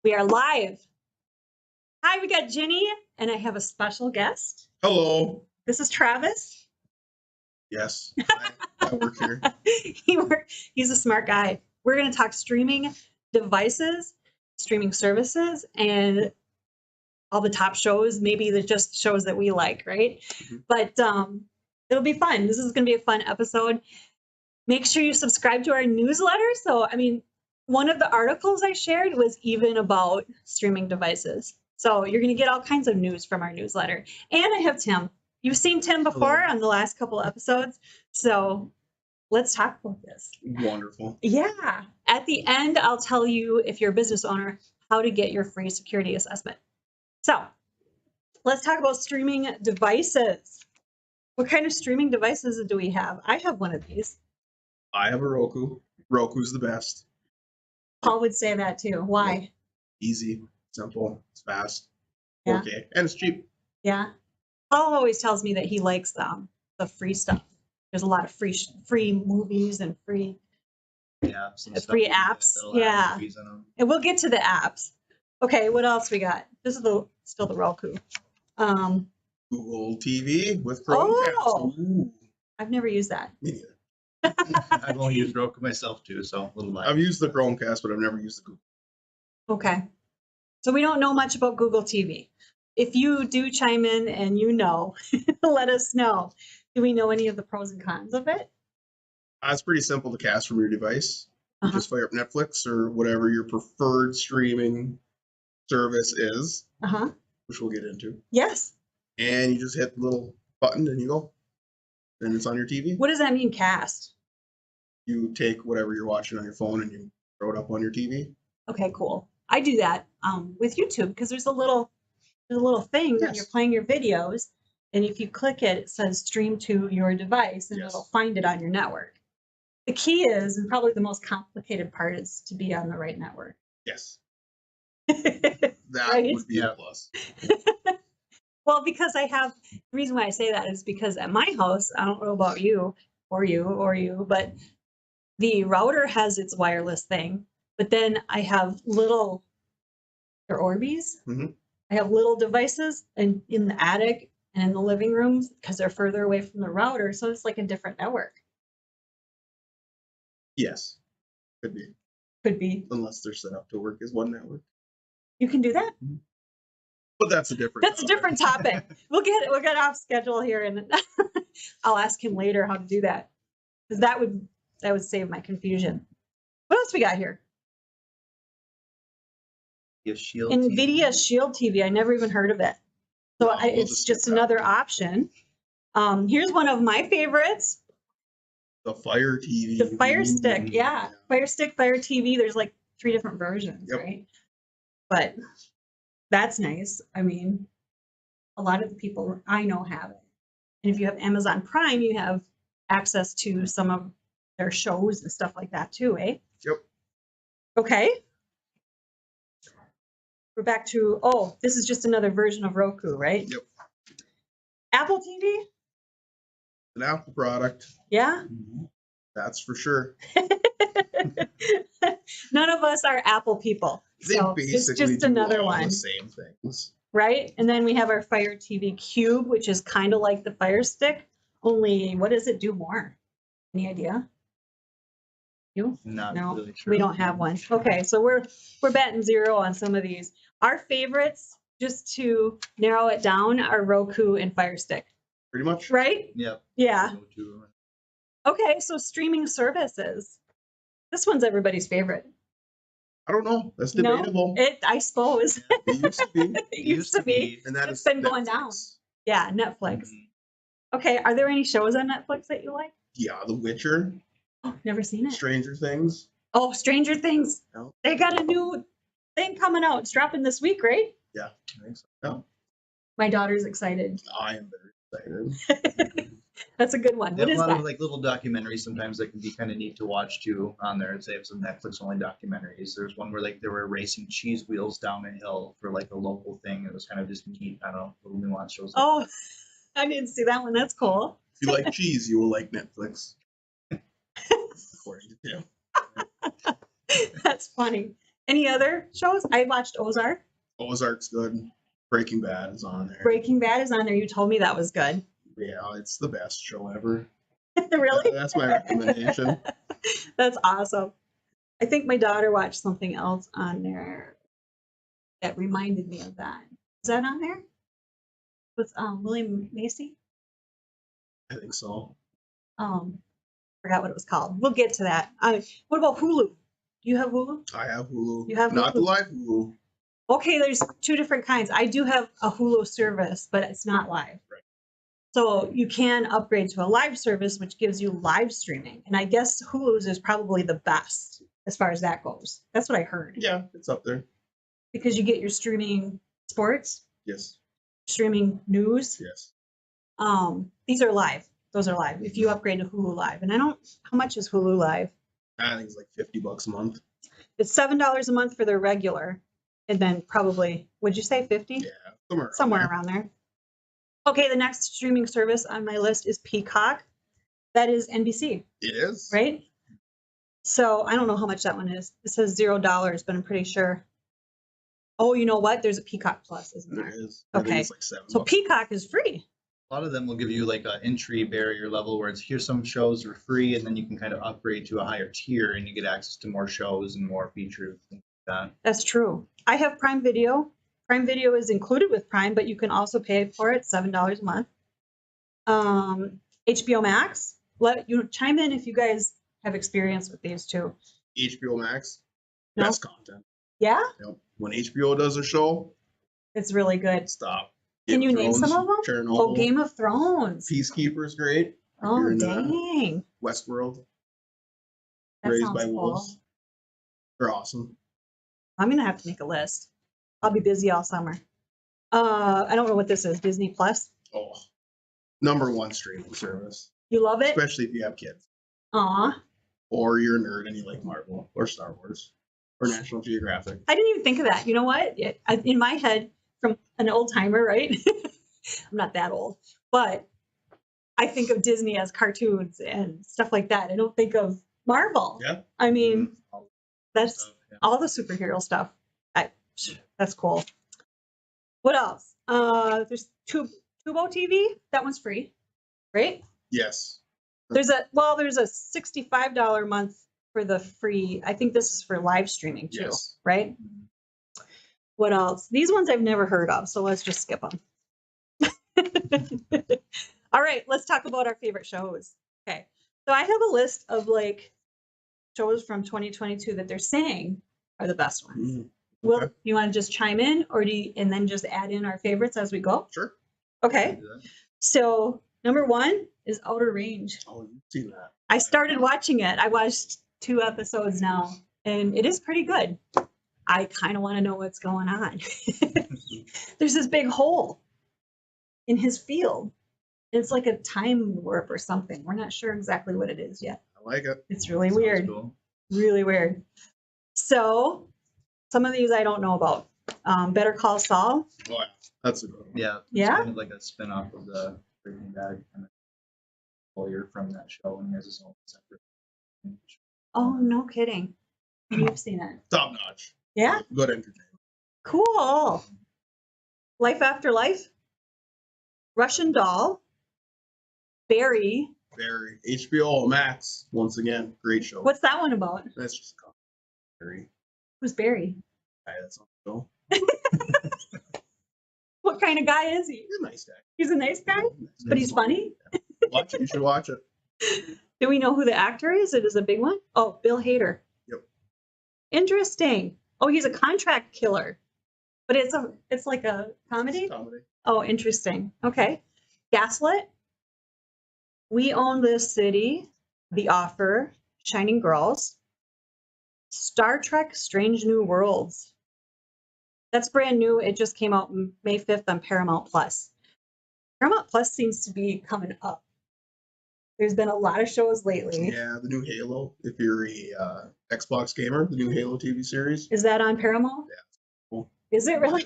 We are live. Hi, we got Ginny, and I have a special guest. Hello. This is Travis. Yes, I work here. He's a smart guy. We're going to talk streaming devices, streaming services, and all the top shows, maybe the just shows that we like, right? Mm-hmm. But it'll be fun. This is going to be a fun episode. Make sure you subscribe to our newsletter. So, one of the articles I shared was even about streaming devices. So you're going to get all kinds of news from our newsletter. And I have Tim. You've seen Tim before on the last couple episodes. So let's talk about this. Wonderful. Yeah. At the end, I'll tell you, if you're a business owner, how to get your free security assessment. So let's talk about streaming devices. What kind of streaming devices do we have? I have one of these. I have a Roku. Roku's the best. Paul would say that too. Why? Easy, simple, it's fast, Yeah. 4K, and it's cheap. Yeah. Paul always tells me that he likes the free stuff. There's a lot of free movies and free apps. Free apps. Yeah. And we'll get to the apps. Okay, what else we got? This is still the Roku. Google TV with Chromecast. Oh. Ooh. I've never used that. Me neither. I've only used Roku myself too, so a little light. I've used the Chromecast, but I've never used the Google. Okay. So we don't know much about Google TV. If you do chime in and you know, let us know. Do we know any of the pros and cons of it? It's pretty simple to cast from your device. You just fire up Netflix or whatever your preferred streaming service is, which we'll get into. Yes. And you just hit the little button and you go. And it's on your TV. What does that mean, cast? You take whatever you're watching on your phone and you throw it up on your TV. Okay, cool. I do that with YouTube because there's a little thing that you're playing your videos, and if you click it, it says stream to your device, and it'll find it on your network. The key is, and probably the most complicated part, is to be on the right network. Yes. That would be a plus. Well, because the reason why I say that is because at my house, I don't know about you, but the router has its wireless thing, but then I have they're Orbeez. I have little devices in the attic and in the living rooms because they're further away from the router, so it's like a different network. Yes, could be. Could be. Unless they're set up to work as one network. You can do that? But that's a different topic. We'll get off schedule here, and I'll ask him later how to do that, because that would save my confusion. What else we got here? NVIDIA Shield TV. I never even heard of it. So it's just another option. Here's one of my favorites. The Fire TV. The Fire Stick, yeah. Fire Stick, Fire TV. There's like 3 different versions, right? But that's nice. I mean, a lot of the people I know have it. And if you have Amazon Prime, you have access to some of their shows and stuff like that too, eh? Yep. Okay. We're back to, this is just another version of Roku, right? Yep. Apple TV? An Apple product. Yeah? That's for sure. None of us are Apple people. So it's just another one. The same things. Right? And then we have our Fire TV Cube, which is kind of like the Fire Stick. Only, what does it do more? Any idea? You? Not No, really sure. we don't have one. Okay, so we're batting 0 on some of these. Our favorites, just to narrow it down, are Roku and Fire Stick. Pretty much. Right? Yep. Yeah. Okay, so streaming services. This one's everybody's favorite. I don't know. That's debatable. No, I suppose. It used to be. It used to be. And that it's been going down. Yeah, Netflix. Okay, are there any shows on Netflix that you like? Yeah, The Witcher. Oh, never seen it. Stranger Things. Oh, Stranger Things. No. They got a new thing coming out. It's dropping this week, right? Yeah, I think so. No. My daughter's excited. I am very excited. That's a good one. They What have is a lot that? of like little documentaries sometimes that can be kind of neat to watch too on there. They have some Netflix only documentaries. There's one where like they were racing cheese wheels down a hill for like a local thing. It was kind of just neat. I don't know, little nuance shows. Oh, I didn't see that one. That's cool. If you like cheese, you will like Netflix. According to Tim. That's funny. Any other shows? I watched Ozark. Ozark's good. Breaking Bad is on there. Breaking Bad is on there. You told me that was good. Yeah, it's the best show ever. Really? That's my recommendation. That's awesome. I think my daughter watched something else on there that reminded me of that. Is that on there? With William Macy? I think so. Forgot what it was called. We'll get to that. What about Hulu? Do you have Hulu? I have Hulu. You have Not the Hulu? live Hulu. Okay, there's two different kinds. I do have a Hulu service, but it's not live. Right. So you can upgrade to a live service, which gives you live streaming. And I guess Hulu's is probably the best as far as that goes. That's what I heard. Yeah, it's up there. Because you get your streaming sports, Yes. streaming news. Yes. These are live. Those are live. If you upgrade to Hulu Live, and how much is Hulu Live? I think it's like $50 a month. It's $7 a month for their regular, and then probably, would you say 50? Yeah, Somewhere around there. Okay, the next streaming service on my list is Peacock. That is NBC, It is. right? So I don't know how much that one is. It says $0, but I'm pretty sure. Oh, you know what? There's a Peacock Plus, isn't There there? is. I think Okay. it's like $7. So Peacock is free. A lot of them will give you like an entry barrier level where it's here's some shows are free, and then you can kind of upgrade to a higher tier and you get access to more shows and more features, things like that. That's true. I have Prime Video. Prime Video is included with Prime, but you can also pay for it, $7 a month. HBO Max. Let you chime in if you guys have experience with these two. HBO Max, No? best content. Yeah, Yep. When HBO does a show, it's really good. stop. Can Game you of name some Thrones, of them? Chernobyl, Oh, Game of Thrones. Peacekeeper's great. If Oh, you're into dang. Westworld, That Raised sounds by cool. Wolves. They're awesome. I'm gonna have to make a list. I'll be busy all summer. I don't know what this is. Disney Plus. Oh, #1 streaming service, You love it? especially if you have kids Aw. or you're a nerd and you like Marvel or Star Wars or National Geographic. I didn't even think of that. You know what? In my head, from an old timer, right? I'm not that old, but I think of Disney as cartoons and stuff like that. I don't think of Marvel. Yeah. I mean, All that's stuff, yeah. all the superhero stuff. That's cool. What else? There's Tubo TV. That one's free, right? Yes. There's a $65 a month for the free. I think this is for live streaming too, Yes. right? What else? These ones I've never heard of, so let's just skip them. All right, let's talk about our favorite shows. Okay, so I have a list of like shows from 2022 that they're saying are the best ones. Mm, Well, okay. you want to just chime in, or and then just add in our favorites as we go? Sure. Okay. So #1 is Outer Range. Oh, you've seen that. I started watching it. I watched 2 episodes now, and it is pretty good. I kind of want to know what's going on. There's this big hole in his field. It's like a time warp or something. We're not sure exactly what it is yet. I like it. It's really Sounds weird. cool. Really weird. So some of these I don't know about. Better Call Saul. Oh, yeah. That's a good one. Yeah. It's Yeah? kind of like a spin-off of the Breaking Bad kind of lawyer from that show, and he has his own separate. Oh, no kidding. You've seen it. Top notch. Yeah? Good entertainment. Cool. Life After Life. Russian Doll. Barry. Very HBO Max. Once again, great show. What's that one about? That's just a commentary. Who's Barry? That's not a show. What kind of guy is he? He's a nice guy. He's a nice guy, but he's funny. Watch it. You should watch it. Do we know who the actor is? It is a big one. Oh, Bill Hader. Yep. Interesting. Oh, he's a contract killer, but it's like a comedy. Comedy. Oh, interesting. Okay. Gaslit. We Own This City. The Offer. Shining Girls. Star Trek Strange New Worlds. That's brand new. It just came out May 5th on Paramount Plus. Paramount Plus seems to be coming up. There's been a lot of shows lately. Yeah, the new Halo. If you're a Xbox gamer, the new Halo TV series. Is that on Paramount? Yeah. Cool. Is it really?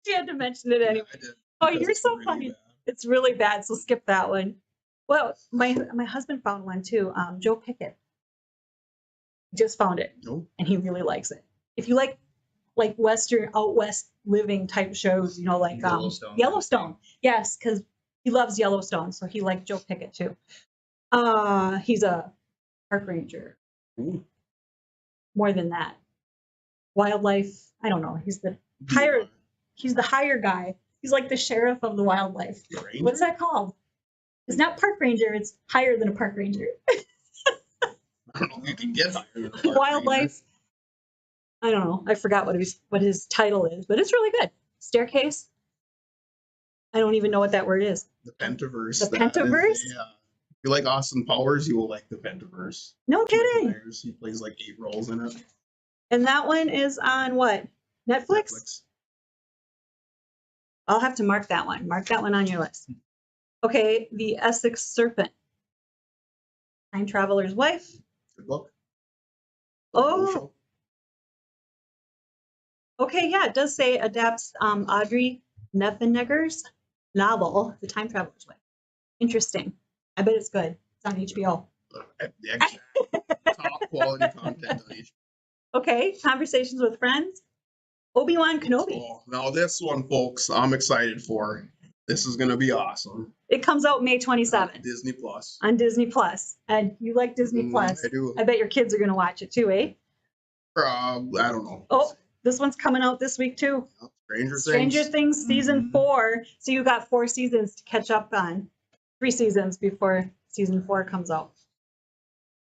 You had to mention it anyway. I did. Oh, Because you're it's so really funny. bad. It's really bad, so skip that one. Well, my husband found one too. Joe Pickett. Just found it, Nope. and he really likes it. If you like Western out West living type shows, like Yellowstone. Yellowstone. Yes, because he loves Yellowstone, so he liked Joe Pickett too. He's a park ranger. Ooh. More than that. Wildlife, I don't know. He's the higher guy. He's like the sheriff of the wildlife. Ranger? What's that called? It's not park ranger, it's higher than a park ranger. I don't know if you can get higher than a park Wildlife. ranger. I don't know. I forgot what his title is, but it's really good. Staircase. I don't even know what that word is. The Pentaverse. The that is- Pentaverse? yeah. If you like Austin Powers, you will like the Pentaverse. No Mike kidding. Myers, he plays like 8 roles in it. And that one is on what? Netflix? I'll have to mark that one. Mark that one on your list. Okay, The Essex Serpent. Time Traveler's Wife. Good book. Oh, okay, yeah, it does say adapts Audrey Nephenegger's novel, The Time Traveler's Wife. Interesting. I bet it's good. It's on HBO. The exact top quality content on each. Okay, Conversations with Friends. Obi-Wan Kenobi. Oh, now this one, folks, I'm excited for. This is going to be awesome. It comes out May 27th Disney Plus. on Disney Plus. And you like Disney Plus. I do. I bet your kids are going to watch it too, eh? I don't know. Oh, this one's coming out this week too. Stranger Things Mm-hmm. season 4. So you got 4 seasons to catch up on. 3 seasons before season 4 comes out.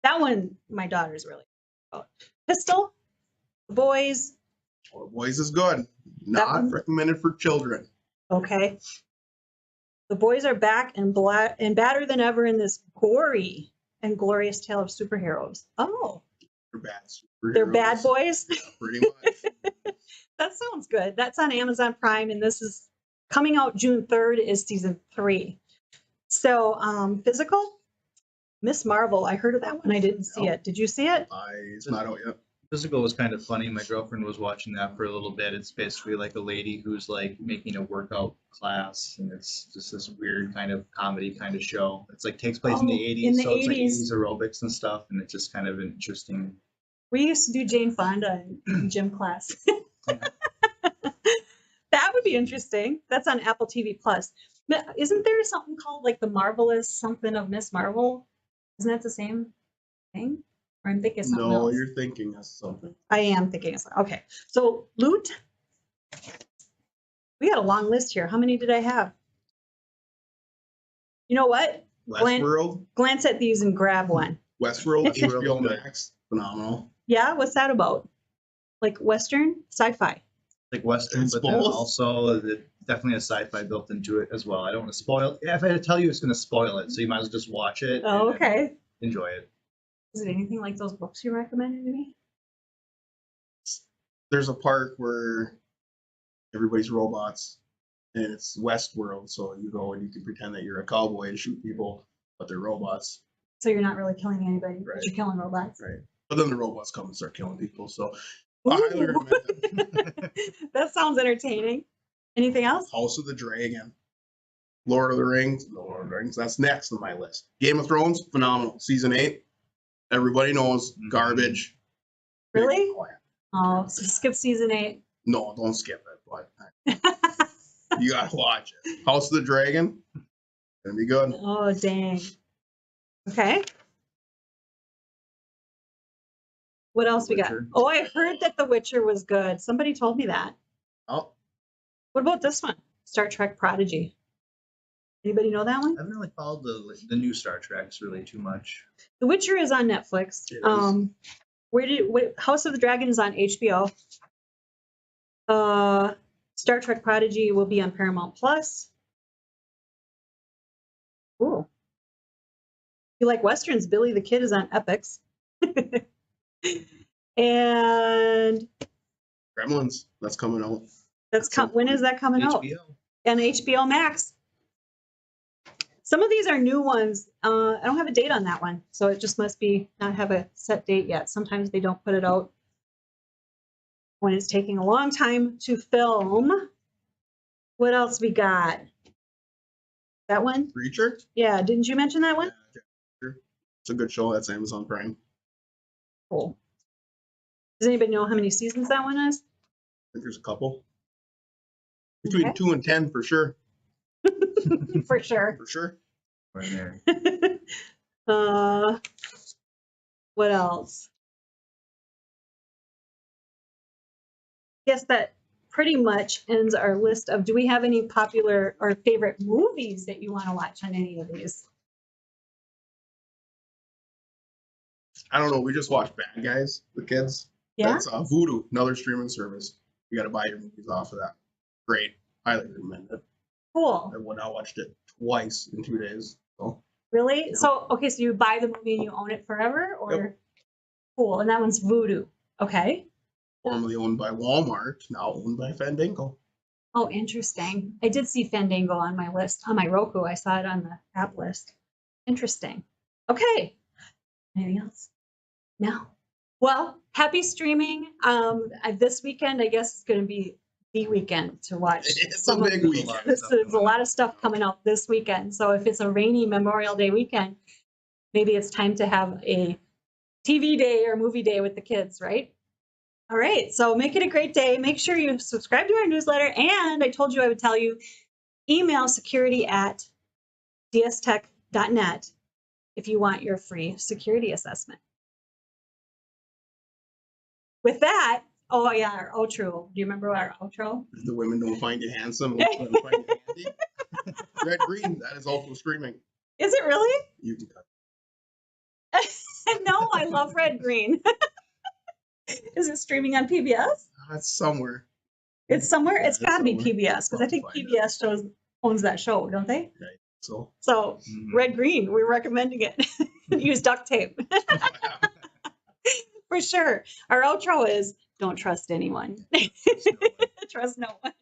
That one, my daughter's really about. Pistol, The Boys. Oh, Boys is good. one? Not recommended for children. Okay. The boys are back and badder than ever in this gory and glorious tale of superheroes. Oh, They're bad. they're bad superheroes. boys. Pretty much. That sounds good. That's on Amazon Prime, and this is coming out June 3rd is season 3. So, Physical, Miss Marvel. I heard of that one. I didn't see it. Did you see it? It's not out yet. Physical was kind of funny. My girlfriend was watching that for a little bit. It's basically like a lady who's like making a workout class, and it's just this weird kind of comedy kind of show. It's like takes place in the Oh, 80s, in the so it's like 80s. 80s aerobics and stuff, and it's just kind of an interesting. We used to do Jane Fonda in gym class. That would be interesting. That's on Apple TV Plus. Isn't there something called like The Marvelous something of Miss Marvel? Isn't that the same thing? Or I'm thinking something No, else. you're thinking of something. I am thinking of something. Okay. So Loot. We had a long list here. How many did I have? You know what? Westworld. Glance at these and grab one. Westworld, Westworld HBO is good. Max. Phenomenal. Yeah, what's that about? Like Western? Sci-fi. Like Western, It's but then both. also definitely a sci-fi built into it as well. I don't want to spoil. If I had to tell you, it's going to spoil it, so you might as well just watch it. Oh, and then okay. enjoy it. Is it anything like those books you recommended to me? There's a park where everybody's robots, and it's Westworld. So you go and you can pretend that you're a cowboy and shoot people, but they're robots. So you're not really killing anybody, but Right. you're killing robots. Right. But then the robots come and start killing people. So I highly Ooh. recommend it. That sounds entertaining. Anything else? House of the Dragon, Lord of the Rings. That's next on my list. Game of Thrones, phenomenal. Season 8. Everybody knows garbage. Really? Oh, so skip season 8. No, don't skip it. But you gotta watch it. House of the Dragon, gonna be good. Oh, dang. Okay. What else we got? Witcher. Oh, I heard that The Witcher was good. Somebody told me that. Oh, What about this one? Star Trek Prodigy. Anybody know that one? I haven't really followed the new Star Treks really too much. The Witcher is on Netflix. It is. House of the Dragon is on HBO. Star Trek Prodigy will be on Paramount Plus. Ooh. If you like westerns, Billy the Kid is on Epix. And Gremlins, that's coming out. when is that coming out? HBO. And HBO Max. Some of these are new ones. I don't have a date on that one, so it just must be not have a set date yet. Sometimes they don't put it out when it's taking a long time to film. What else we got? That one? Preacher. Yeah, didn't you mention that one? Yeah, It's a good show. That's Amazon Prime. Cool. Does anybody know how many seasons that one is? I think there's a couple. Between Okay. 2 and 10 for sure. For sure. For sure. Right there. What else? Guess that pretty much ends our list of, do we have any popular or favorite movies that you want to watch on any of these? I don't know. We just watched Bad Guys, the kids. Yeah. That's Voodoo, another streaming service. You got to buy your movies off of that. Great. Highly recommend it. Cool. I watched it twice in 2 days. So Really? Yeah. So, okay, so you buy the movie and you own it forever, or? Yep. Cool. And that one's Voodoo. Okay. formerly owned by Walmart, now owned by Fandango. Oh, interesting. I did see Fandango on my list, on my Roku. I saw it on the app list. Interesting. Okay. Anything else? No. Well, happy streaming. This weekend, I guess, is going to be the weekend to watch. It's a big weekend. There's a lot of stuff coming out this weekend. So if it's a rainy Memorial Day weekend, maybe it's time to have a TV day or movie day with the kids, right? All right. So make it a great day. Make sure you subscribe to our newsletter. And I told you I would tell you, email security@dstech.net if you want your free security assessment. With that, oh yeah, our outro. Do you remember our outro? If the women don't find you handsome, let them find you handy. Red Green, that is also streaming. Is it really? You can cut. No, I love Red Green. Is it streaming on PBS? That's somewhere. It's somewhere. Yeah, It's got to be somewhere. PBS because I think I'll find PBS owns that show, don't they? So So Red Green, we're recommending it. Use duct tape for sure. Our outro is don't trust anyone. Trust no one.